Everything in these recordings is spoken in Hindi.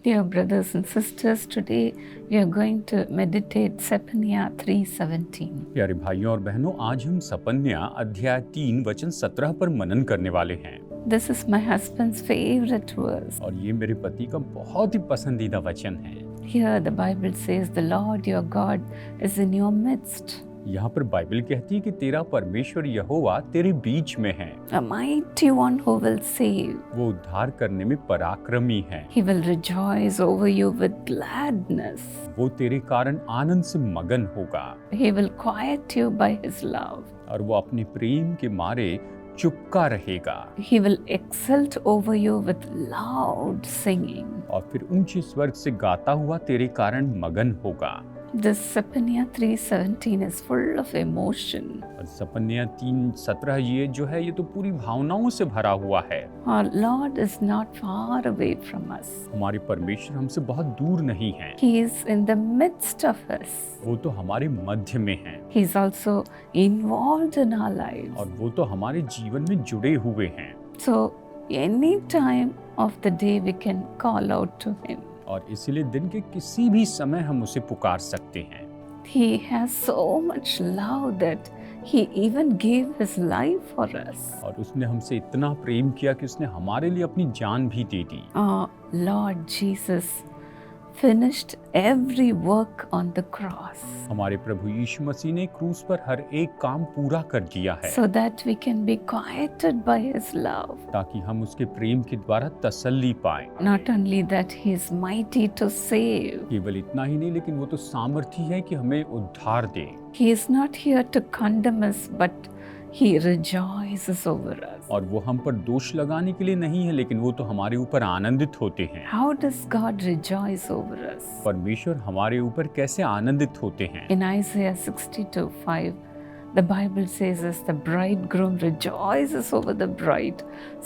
Dear brothers and sisters, today we are going to meditate Zephaniah 3:17. प्यारे भाइयों और बहनों, आज हम सपन्या अध्याय 3 वचन 17 पर मनन करने वाले हैं। This is my husband's favorite verse. और ये मेरे पति का बहुत ही पसंदीदा वचन है। Here the Bible says, "The Lord your God is in your midst, यहाँ पर बाइबल कहती है कि तेरा परमेश्वर यहोवा तेरे बीच में है। a mighty one who will save. वो उद्धार करने में पराक्रमी है। He will rejoice over you with gladness. वो तेरे कारण आनंद से मगन होगा He will quiet you by his love. और वो अपने प्रेम के मारे चुपका रहेगा He will exult over you with loud singing." और फिर ऊंचे स्वर से गाता हुआ तेरे कारण मगन होगा। This Zephaniah 3:17 is full of emotion. और सपन्या 3:17 ये जो है ये तो पूरी भावनाओं से भरा हुआ है। Our Lord is not far away from us. हमारे परमेश्वर हमसे बहुत दूर नहीं है। He is in the midst of us. वो तो हमारे मध्य में है He is also involved in our lives. और वो तो हमारे जीवन में जुड़े हुए हैं। So, any time of the day we can call out to Him. और इसीलिए दिन के किसी भी समय हम उसे पुकार सकते हैं। He has so much love that He even gave His life for us. और उसने हमसे इतना प्रेम किया कि उसने हमारे लिए अपनी जान भी दे दी। Our Lord Jesus finished every work on the cross, हमारे प्रभु यीशु मसीह ने क्रूस पर हर एक काम पूरा कर दिया है so that we can be quieted by His love. ताकि हम उसके प्रेम के द्वारा तसल्ली पाएं। Not only that, He is mighty to save. केवल इतना ही नहीं, लेकिन वो तो सामर्थी है कि हमें उद्धार दे। He is not here to condemn us, but He rejoices over us. और वो हम पर दोष लगाने के लिए नहीं है, लेकिन वो तो हमारे ऊपर आनंदित होते हैं। How does God rejoice over us? परमेश्वर हमारे ऊपर कैसे आनंदित होते हैं? In Isaiah 62:5, the Bible says, "As the bridegroom rejoices over the bride,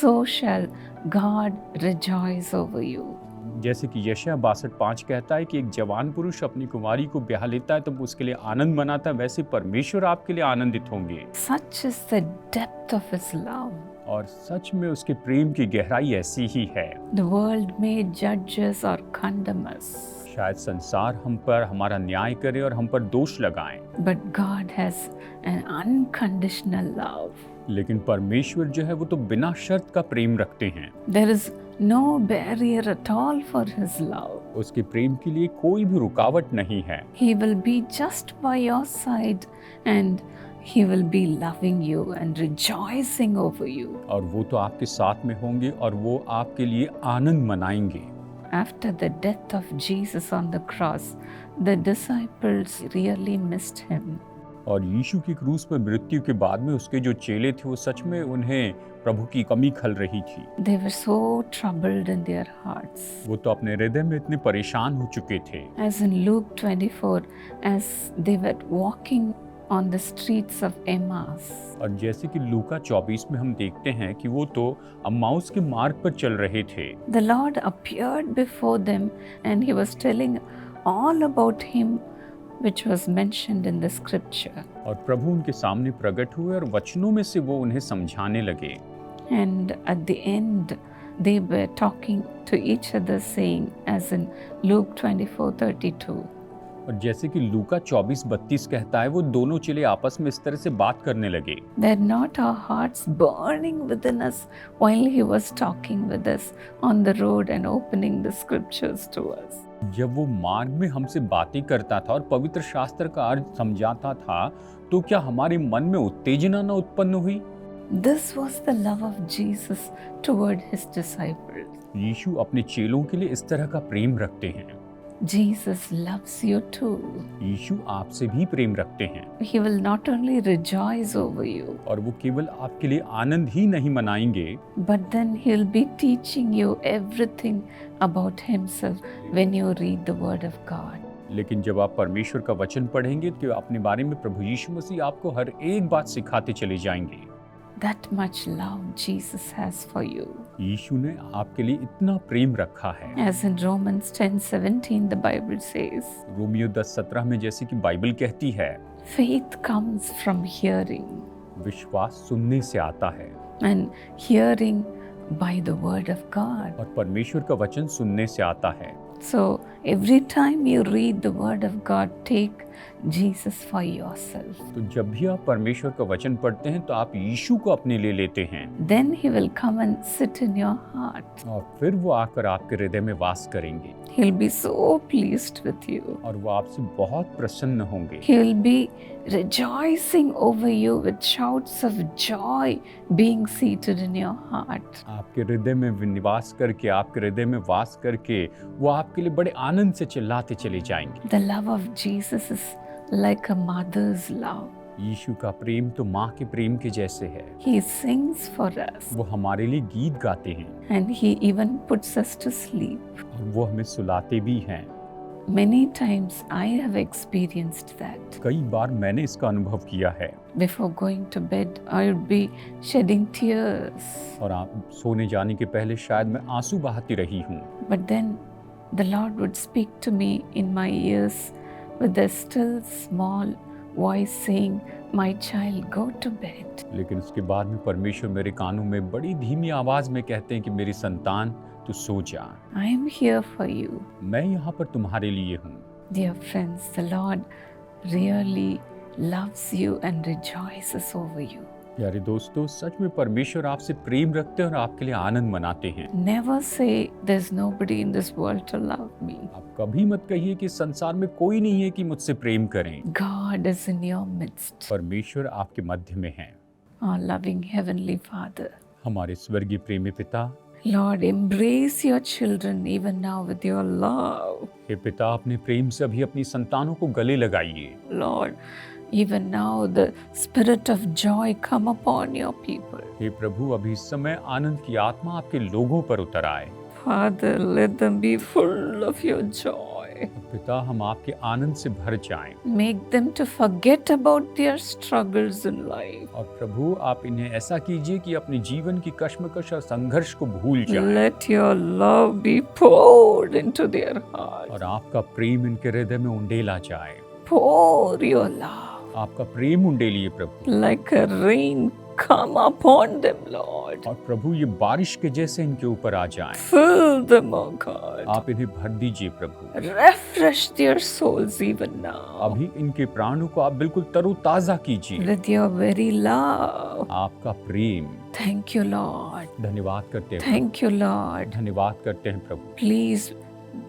so shall God rejoice over you." जैसे कि यशायाह 62:5 कहता है कि एक जवान पुरुष अपनी कुमारी को ब्याह लेता है तो वो उसके लिए आनंद मनाता है, वैसे परमेश्वर आपके लिए आनंदित होंगे। Such is the depth of His love. और सच में उसके प्रेम की गहराई ऐसी ही है। The world may judge us or condemn us, शायद संसार हम पर हमारा न्याय करे और हम पर दोष लगाएं, but God has an unconditional love. लेकिन परमेश्वर जो है वो तो बिना शर्त का प्रेम रखते हैं। There is no barrier at all for His love. उसके प्रेम के लिए कोई भी रुकावट नहीं है। He will be just by your side and He will be loving you and rejoicing over you. और वो तो आपके साथ में होंगे और वो आपके लिए आनंद मनाएंगे। After the death of Jesus on the cross, the disciples really missed Him. और यीशु की क्रूस पर मृत्यु के बाद में उसके जो चेले थे वो सच में उन्हें प्रभु की कमी खल रही थी। They were so troubled in their hearts. वो तो अपने हृदय में इतने परेशान हो चुके थे। As in Luke 24, as they were walking on the streets of Emmaus, और जैसे कि लूका 24 में हम देखते हैं कि वो तो अम्माउस के मार्ग पर चल रहे थे। the Lord appeared before them and He was telling all about Him which was mentioned in the scripture. और प्रभु उनके सामने प्रकट हुए और वचनों में से वो उन्हें समझाने लगे। And at the end, they were talking to each other saying, as in Luke 24:32, और जैसे कि लूका 24:32 कहता है, वो दोनों चेले आपस में इस तरह से बात करने लगे। "Were not our hearts burning within us while He was talking with us on the road and opening the scriptures to us?" जब वो मार्ग में हमसे बातें करता था और पवित्र शास्त्र का अर्थ समझाता था, तो क्या हमारे मन में उत्तेजना न उत्पन्न हुई? This was the love of Jesus toward His disciples. यीशु अपने चेलों के लिए इस तरह का प्रेम रखते हैं। Jesus loves you too. यीशु आपसे भी प्रेम रखते हैं। He will not only rejoice over you, और वो केवल आपके लिए आनंद ही नहीं मनाएंगे, but then He'll be teaching you everything about Himself when you read the Word of God. लेकिन जब आप परमेश्वर का वचन पढ़ेंगे तो अपने बारे में प्रभु यीशु मसीह आपको हर एक बात सिखाते चले जाएंगे। That much love Jesus has for you. यीशु ने आपके लिए इतना प्रेम रखा है। As in Romans 10:17, the Bible says, Romeo 10:17 में जैसे कि बाइबल कहती है, faith comes from hearing, विश्वास सुनने से आता है and hearing by the word of God. और परमेश्वर का वचन सुनने से आता है। So every time you read the word of God, take Jesus for yourself. तो जब भी आप परमेश्वर का वचन पढ़ते हैं तो आप यीशु को अपने लिए लेते हैं Then he will come and sit in your heart. और फिर वो आकर आपके हृदय में वास करेंगे He'll be so pleased with you. और वो आपसे बहुत प्रसन्न होंगे। He will be rejoicing over you with shouts of joy being seated in your heart. आपके हृदय में निवास करके, आपके हृदय में वास करके वो आपके लिए बड़े आनंद से चिल्लाते चले जाएंगे। The love of Jesus is like a mother's love. यीशु का प्रेम तो माँ के प्रेम के जैसे है। He sings for us वो हमारे लिए गीत गाते हैं and he even puts us to sleep. और वो हमें सुलाते भी हैं। Many times I have experienced that. कई बार मैंने इसका अनुभव किया है। Before going to bed, I would be shedding tears. और आप सोने जाने के पहले शायद मैं आंसू बहाती रही हूँ, But then the Lord would speak to me in my ears with a still small voice saying, "My child, go to bed." लेकिन उसके बाद में परमेश्वर मेरे कानों में बड़ी धीमी आवाज में कहते हैं कि मेरी संतान तू सो जा, I am here for you. मैं यहाँ पर तुम्हारे लिए हूँ। Dear friends, the Lord really loves you and rejoices over you. प्यारे दोस्तों, सच में परमेश्वर आपसे प्रेम रखते हैं और आपके लिए आनंद मनाते हैं। Never say there's nobody in this world to love me. आप कभी मत कहिए कि संसार में कोई नहीं है कि मुझसे प्रेम करें। God is in your midst. परमेश्वर आपके मध्य में है। Our loving Heavenly Father. हमारे स्वर्गीय प्रेमी पिता, Lord, embrace your children even now with your love. हे पिता, अपने प्रेम से अभी अपनी संतानों को गले लगाइए। Lord, even now the spirit of joy come upon your people. हे प्रभु, अभी इस समय आनंद की आत्मा आपके लोगों पर उतर आए। Father, let them be full of your joy. पिता, हम आपके आनंद से भर जाएं। Make them to forget about their struggles in life. और प्रभु, आप इन्हें ऐसा कीजिए कि अपने जीवन की कश्मकश और संघर्ष को भूल जाएं। Let your love be poured into their hearts. और आपका प्रेम इनके हृदय में उंडेला जाए। Pour your love आपका प्रेम उंडेलिए प्रभु। like a rain come upon them, Lord. और प्रभु, ये बारिश के जैसे इनके ऊपर आ जाएं। Fill them, oh God. आप इन्हें भर दीजिए प्रभु। Refresh their souls even now अभी इनके प्राणों को आप बिल्कुल तरोताजा कीजिए। with your very love. आपका प्रेम। Thank you, Lord. धन्यवाद करते हैं Thank you, Lord. प्रभु। धन्यवाद करते हैं प्रभु। Please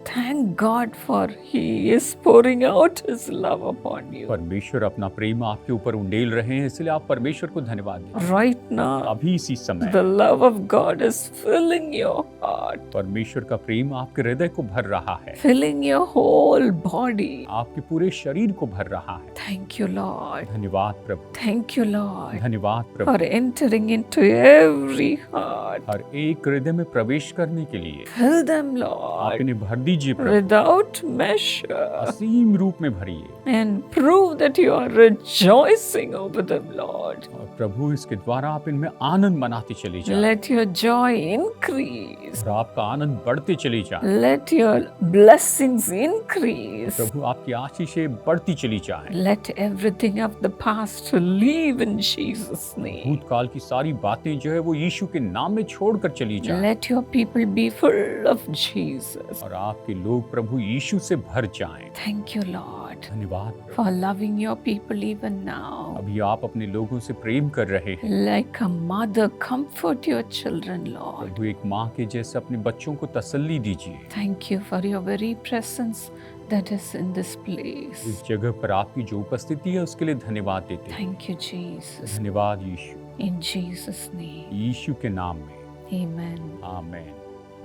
thank God for He is pouring out His love upon you. परमेश्वर अपना प्रेम आपके ऊपर उंडेल रहे हैं, इसलिए आप परमेश्वर को धन्यवाद दें। Right now, अभी इसी समय the love of God is filling your heart, परमेश्वर का प्रेम आपके हृदय को भर रहा है, filling your whole body. आपके पूरे शरीर को भर रहा है। Thank you, Lord. धन्यवाद प्रभु। Thank you, Lord, धन्यवाद प्रभु। for entering into every heart. हर एक हृदय में प्रवेश करने के लिए Fill them, आप Lord, इन्हें भर दीजिए प्रभु। without measure, असीम रूप में भरिए and prove that you are rejoicing over them, Lord. और प्रभु, इसके द्वारा आप इनमें आनंद मनाते चले जाएं Let your joy increase. और आपका आनंद बढ़ते चली जाए। Let your blessings increase. प्रभु, आपकी आशीषें बढ़ती चली जाएं। Let everything of the past leave in Jesus' name. भूतकाल की सारी बातें जो है वो यीशु के नाम में छोड़कर चली जाएं Let your people be full of Jesus. और आपके लोग प्रभु यीशु से भर जाएं। Thank you, Lord, धन्यवाद प्रभु। for loving your people even now. अभी आप अपने लोगों से प्रेम कर रहे हैं। Like a mother, comfort your children, Lord. प्रभु, एक माँ के जैसे अपने बच्चों को तसल्ली दीजिए। Thank you for your very presence that is in this place. इस जगह पर आपकी जो उपस्थिति है उसके लिए धन्यवाद देते हैं। Thank you, Jesus. धन्यवाद यीशु। In Jesus' name, यीशु के नाम में amen. Amen.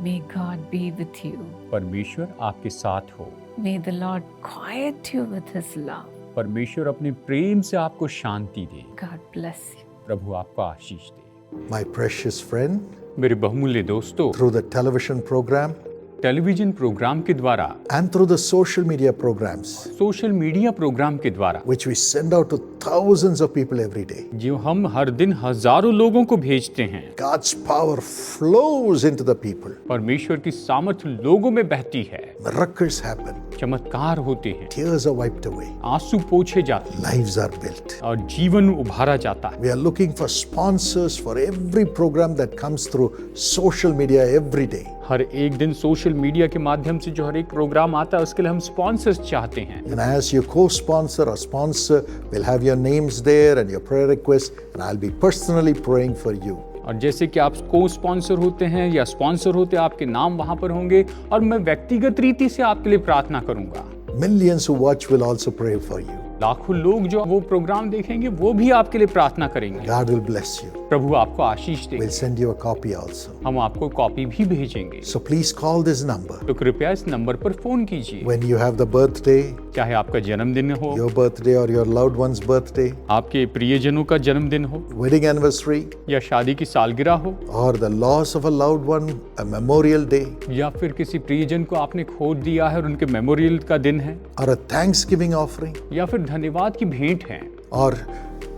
May God be with you. परमेश्वर आपके साथ हो। May the Lord quiet you with His love. परमेश्वर अपने प्रेम से आपको शांति दे। God bless you. प्रभु आपको आशीष दे। My precious friend, मेरे बहुमूल्य दोस्तों, through the television program television programme के द्वारा, and through the social media programs, social media programme के द्वारा, which we send out to thousands of people every day, जो हम हर दिन हजारों लोगों को भेजते हैं, God's power flows into the people. परमेश्वर की सामर्थ्य लोगों में बहती है। Miracles happen. चमत्कार होते हैं, Tears are wiped away. आंसू पोंछे जाते हैं Lives are built. और जीवन उभारा जाता है। We are looking for sponsors for every program that comes through social media every day. हर एक दिन सोशल सोशल मीडिया के माध्यम से जो हर एक प्रोग्राम आता है उसके लिए हम स्पॉन्सर्स चाहते हैं। And as your co-sponsor or sponsor, we'll have your names there and your prayer requests, and I'll be personally praying for you. और जैसे कि आप को स्पॉन्सर होते हैं या स्पॉन्सर होते हैं, आपके नाम वहां पर होंगे और मैं व्यक्तिगत रीति से आपके लिए प्रार्थना करूंगा। Millions who watch will also pray for you. लाखों लोग जो वो प्रोग्राम देखेंगे वो भी आपके लिए प्रार्थना करेंगे। God will bless you. प्रभु आपको आशीष We'll देंगे। send you a copy also. हम आपको कॉपी भी भेजेंगे। So please call this number. तो कृपया इस नंबर पर फोन कीजिए। When you have the birthday, चाहे आपका जन्मदिन हो, your birthday or your loved one's birthday, आपके प्रियजनों का जन्मदिन हो wedding anniversary, या शादी की सालगिरह हो, or the loss of a loved one, a memorial day, या फिर किसी प्रियजन को आपने खो दिया है और उनके मेमोरियल का दिन है, or a Thanksgiving offering, या फिर धन्यवाद की भेंट है, or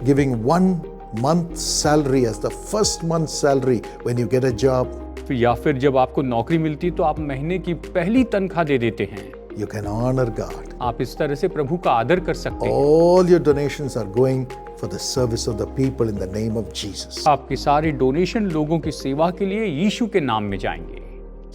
giving 1 month's salary as the first month's salary when you get a job, या फिर जब आपको नौकरी मिलती तो आप महीने की पहली तनख्वाह दे देते हैं। you can honor God. आप इस तरह से प्रभु का आदर कर सकते हैं। All your donations are going for the service of the people in the name of Jesus. आपके सारे डोनेशन लोगों की सेवा के लिए यीशु के नाम में जाएंगे।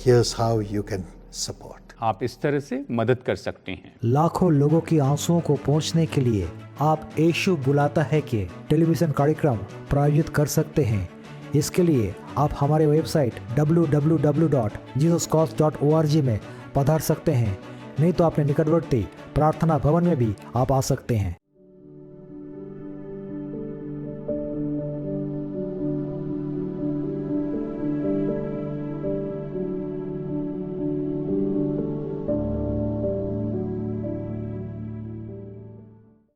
Here's how you can support. आप इस तरह से मदद कर सकते हैं। लाखों लोगों की आंसुओं को पहुंचने के लिए आप यीशु बुलाता है कि टेलीविजन कार्यक्रम प्रायोजित कर सकते हैं। इसके लिए आप हमारे वेबसाइट www.jesuscause.org में पधार सकते हैं, नहीं तो अपने निकटवर्ती प्रार्थना भवन में भी आप आ सकते हैं।